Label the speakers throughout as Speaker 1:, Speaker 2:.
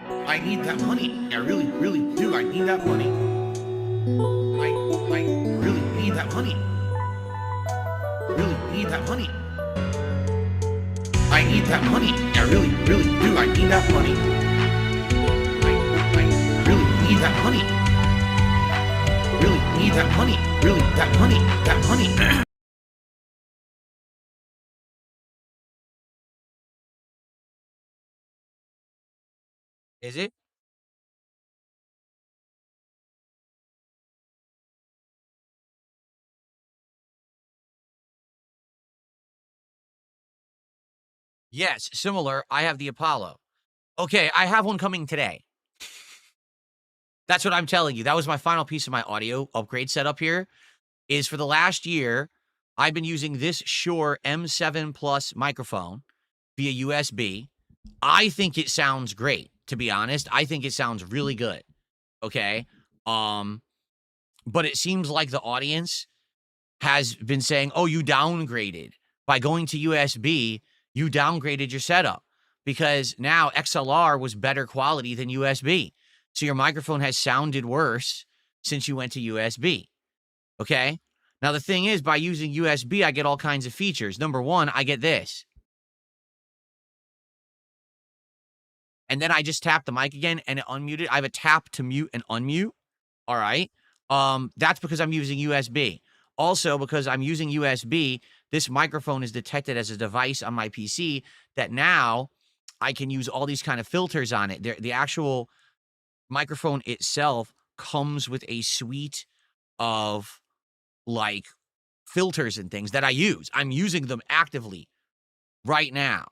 Speaker 1: I need that money. I really, really do. I need that money. I really need that money. Really need that money. I need that money. I really, really do. I need that money. I really need that money. Really need that money. Really, that money. That money.
Speaker 2: Is it? Yes, similar. I have the Apollo. Okay, I have one coming today. That's what I'm telling you. That was my final piece of my audio upgrade setup here. Is for the last year, I've been using this Shure M7 Plus microphone via USB. I think it sounds great, to be honest. I think it sounds really good. Okay. But it seems like the audience has been saying, oh, you downgraded. By going to USB, you downgraded your setup because now XLR was better quality than USB. So your microphone has sounded worse since you went to USB. Okay. Now, the thing is, by using USB, I get all kinds of features. Number one, I get this. And then I just tap the mic again and it unmuted. I have a tap to mute and unmute. All right. That's because I'm using USB. Also, because I'm using USB, this microphone is detected as a device on my PC that now I can use all these kind of filters on it. The actual microphone itself comes with a suite of like filters and things that I use. I'm using them actively right now.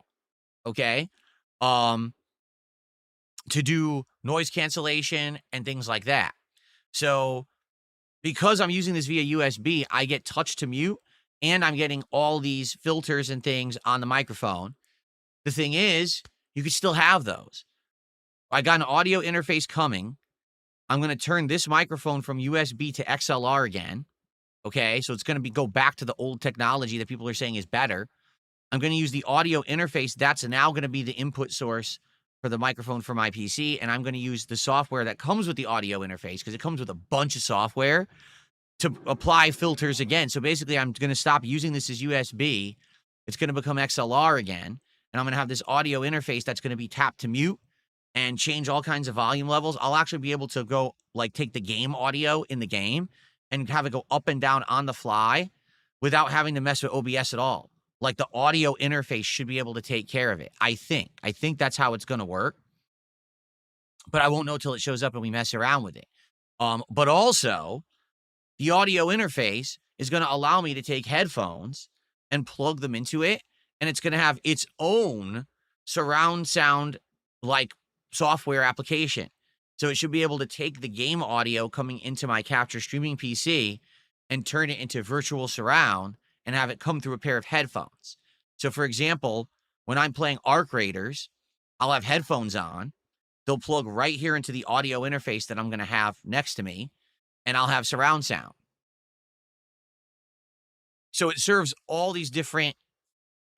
Speaker 2: Okay. To do noise cancellation and things like that. So because I'm using this via USB, I get touch to mute and I'm getting all these filters and things on the microphone. The thing is, you could still have those. I got an audio interface coming. I'm going to turn this microphone from USB to XLR again. Okay, so it's going to go back to the old technology that people are saying is better. I'm going to use the audio interface. That's now going to be the input source for the microphone for my PC, and I'm going to use the software that comes with the audio interface because it comes with a bunch of software to apply filters again. So basically, I'm going to stop using this as USB. It's going to become XLR again, and I'm going to have this audio interface that's going to be tapped to mute and change all kinds of volume levels. I'll actually be able to go like take the game audio in the game and have it go up and down on the fly without having to mess with OBS at all. Like the audio interface should be able to take care of it. I think that's how it's going to work. But I won't know till it shows up and we mess around with it. But also, the audio interface is going to allow me to take headphones and plug them into it. And it's going to have its own surround sound like software application. So it should be able to take the game audio coming into my capture streaming PC and turn it into virtual surround and have it come through a pair of headphones. So for example, when I'm playing Arc Raiders, I'll have headphones on. They'll plug right here into the audio interface that I'm going to have next to me, and I'll have surround sound. So it serves all these different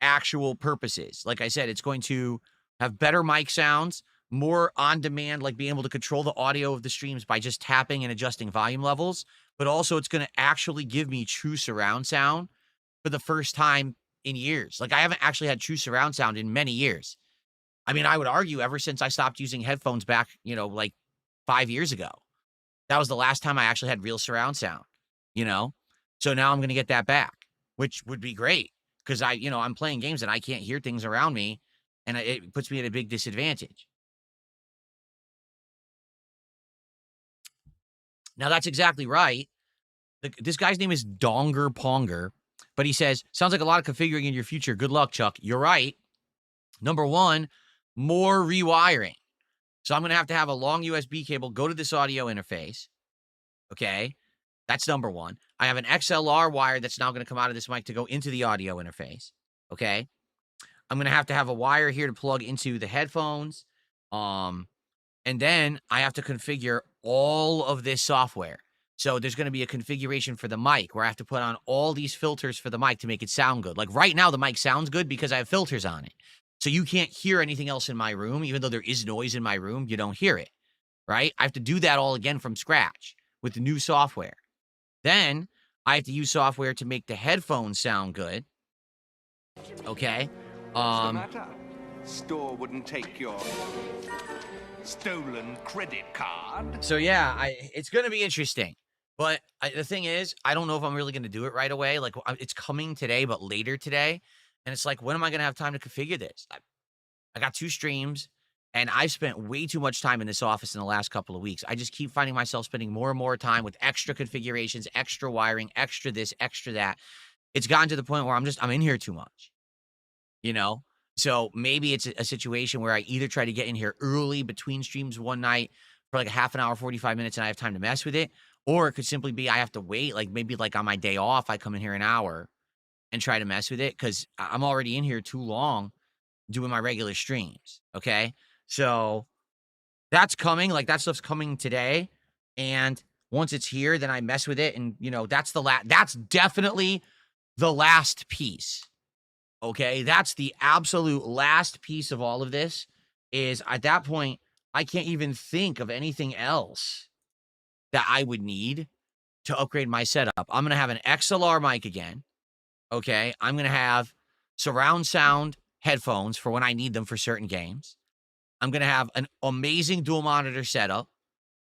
Speaker 2: actual purposes. Like I said, it's going to have better mic sounds, more on demand, like being able to control the audio of the streams by just tapping and adjusting volume levels. But also it's going to actually give me true surround sound for the first time in years. Like I haven't actually had true surround sound in many years. I mean, I would argue ever since I stopped using headphones back, like 5 years ago. That was the last time I actually had real surround sound, So now I'm going to get that back, which would be great because I'm playing games and I can't hear things around me and it puts me at a big disadvantage. Now that's exactly right. This guy's name is Donger Ponger, but he says, sounds like a lot of configuring in your future. Good luck, Chuck. You're right. Number one, more rewiring. So I'm going to have a long USB cable go to this audio interface. Okay. That's number one. I have an XLR wire that's now going to come out of this mic to go into the audio interface. Okay. I'm going to have a wire here to plug into the headphones. And then I have to configure all of this software. So there's going to be a configuration for the mic where I have to put on all these filters for the mic to make it sound good. Like right now, the mic sounds good because I have filters on it. So you can't hear anything else in my room. Even though there is noise in my room, you don't hear it, right? I have to do that all again from scratch with the new software. Then I have to use software to make the headphones sound good. Okay.
Speaker 3: What's the matter? Store wouldn't take your stolen credit card.
Speaker 2: So yeah, it's going to be interesting. But the thing is, I don't know if I'm really going to do it right away. Like it's coming today, but later today. And it's like, when am I going to have time to configure this? I got 2 streams, and I've spent way too much time in this office in the last couple of weeks. I just keep finding myself spending more and more time with extra configurations, extra wiring, extra this, extra that. It's gotten to the point where I'm in here too much, you know? So maybe it's a situation where I either try to get in here early between streams one night for like a half an hour, 45 minutes, and I have time to mess with it. Or it could simply be I have to wait, like maybe like on my day off, I come in here an hour and try to mess with it because I'm already in here too long doing my regular streams. Okay. So that's coming. Like that stuff's coming today. And once it's here, then I mess with it. And, that's that's definitely the last piece. Okay. That's the absolute last piece of all of this. Is at that point, I can't even think of anything else that I would need to upgrade my setup. I'm going to have an XLR mic again. Okay. I'm going to have surround sound headphones for when I need them for certain games. I'm going to have an amazing dual monitor setup,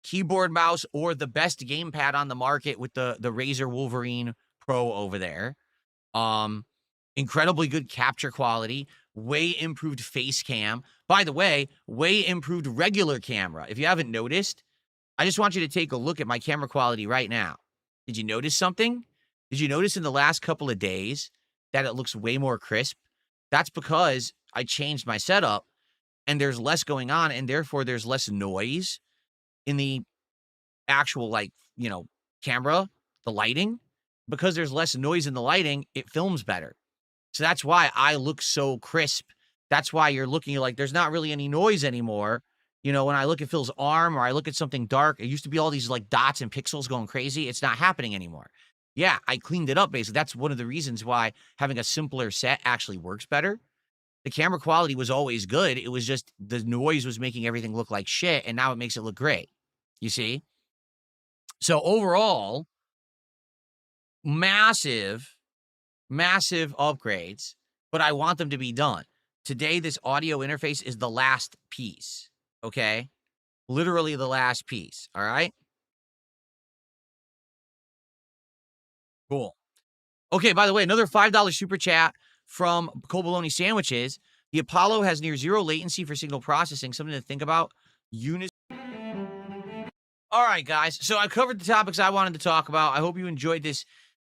Speaker 2: keyboard, mouse, or the best gamepad on the market with the Razer Wolverine Pro over there. Incredibly good capture quality, way improved face cam. By the way, way improved regular camera. If you haven't noticed, I just want you to take a look at my camera quality right now. Did you notice something? Did you notice in the last couple of days that it looks way more crisp? That's because I changed my setup and there's less going on, and therefore there's less noise in the actual, camera, the lighting. Because there's less noise in the lighting, it films better. So that's why I look so crisp. That's why you're like, there's not really any noise anymore. When I look at Phil's arm or I look at something dark, it used to be all these like dots and pixels going crazy. It's not happening anymore. Yeah, I cleaned it up, basically. That's one of the reasons why having a simpler set actually works better. The camera quality was always good. It was just the noise was making everything look like shit, and now it makes it look great. You see? So overall, massive, massive upgrades, but I want them to be done. Today, this audio interface is the last piece, okay? Literally the last piece, all right? Cool. Okay, by the way, another $5 super chat from Coboloni Sandwiches. The Apollo has near zero latency for signal processing. Something to think about. All right, guys. So I covered the topics I wanted to talk about. I hope you enjoyed this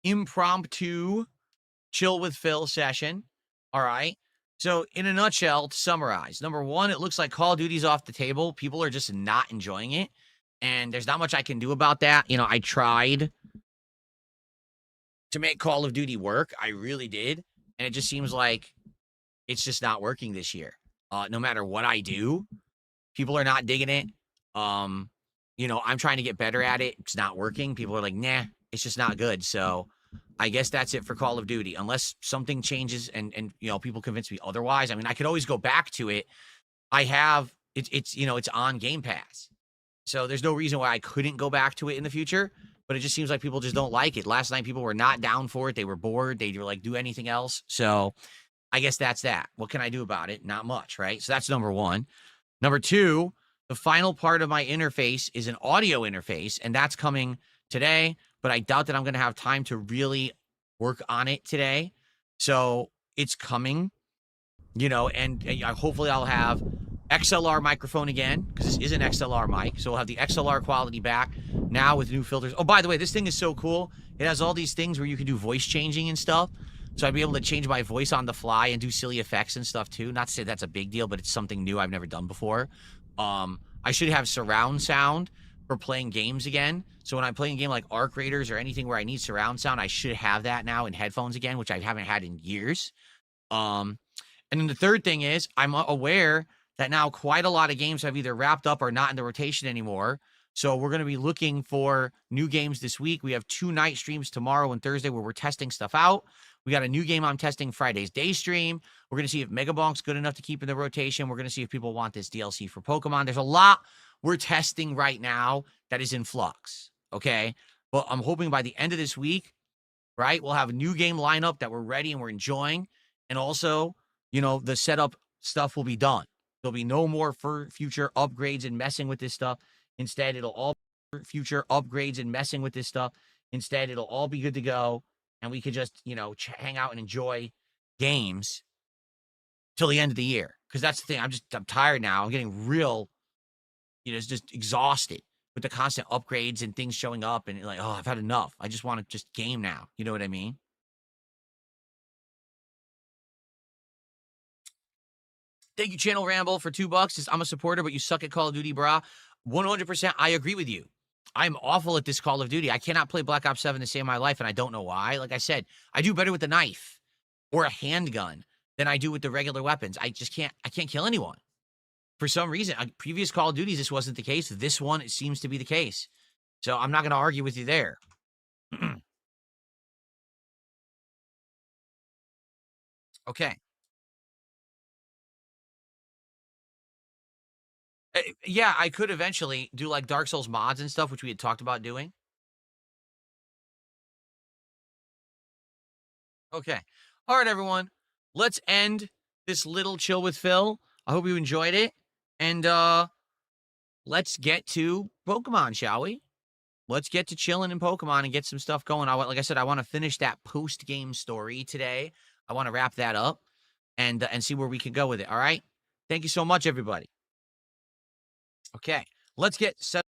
Speaker 2: impromptu chill with Phil session. All right. So in a nutshell, to summarize, number one, it looks like Call of Duty's off the table. People are just not enjoying it. And there's not much I can do about that. I tried to make Call of Duty work. I really did. And it just seems like it's just not working this year. No matter what I do, people are not digging it. I'm trying to get better at it. It's not working. People are like, nah, it's just not good. So I guess that's it for Call of Duty, unless something changes and people convince me otherwise. I mean, I could always go back to it. I have it's on Game Pass. So there's no reason why I couldn't go back to it in the future. But it just seems like people just don't like it. Last night, people were not down for it. They were bored. They were like, do anything else. So I guess that's that. What can I do about it? Not much, right? So that's number one. Number two, the final part of my interface is an audio interface, and that's coming today. But I doubt that I'm going to have time to really work on it today. So it's coming, and hopefully I'll have XLR microphone again, because this is an XLR mic. So we'll have the XLR quality back now with new filters. Oh, by the way, this thing is so cool. It has all these things where you can do voice changing and stuff. So I'd be able to change my voice on the fly and do silly effects and stuff too. Not to say that's a big deal, but it's something new I've never done before. I should have surround sound for playing games again. So when I'm playing a game like Arc Raiders or anything where I need surround sound, I should have that now in headphones again, which I haven't had in years. And then the third thing is I'm aware that now quite a lot of games have either wrapped up or not in the rotation anymore. So we're going to be looking for new games this week. We have 2 night streams tomorrow and Thursday where we're testing stuff out. We got a new game I'm testing Friday's day stream. We're going to see if Mega Bonk's good enough to keep in the rotation. We're going to see if people want this DLC for Pokemon. There's a lot we're testing right now that is in flux, okay? But I'm hoping by the end of this week, right, we'll have a new game lineup that we're ready and we're enjoying. And also, you know, the setup stuff will be done. There'll be no more for future upgrades and messing with this stuff. Instead, it'll all be future upgrades and messing with this stuff. Instead, it'll all be good to go. And we could just, you know, hang out and enjoy games till the end of the year. Because that's the thing. I'm tired now. I'm getting real, you know, it's just exhausted with the constant upgrades and things showing up. And like, oh, I've had enough. I just want to just game now. You know what I mean? Thank you, Channel Ramble, for $2. I'm a supporter, but you suck at Call of Duty, brah. 100%, I agree with you. I'm awful at this Call of Duty. I cannot play Black Ops 7 to save my life, and I don't know why. Like I said, I do better with the knife or a handgun than I do with the regular weapons. I can't kill anyone. For some reason, previous Call of Duties, this wasn't the case. This one, it seems to be the case. So I'm not going to argue with you there. Okay. Yeah, I could eventually do like Dark Souls mods and stuff, which we had talked about doing. Okay. All right, everyone. Let's end this little chill with Phil. I hope you enjoyed it. And let's get to Pokemon, shall we? Let's get to chilling in Pokemon and get some stuff going. Like I said, I want to finish that post-game story today. I want to wrap that up and see where we can go with it. All right. Thank you so much, everybody. Okay. Let's get set.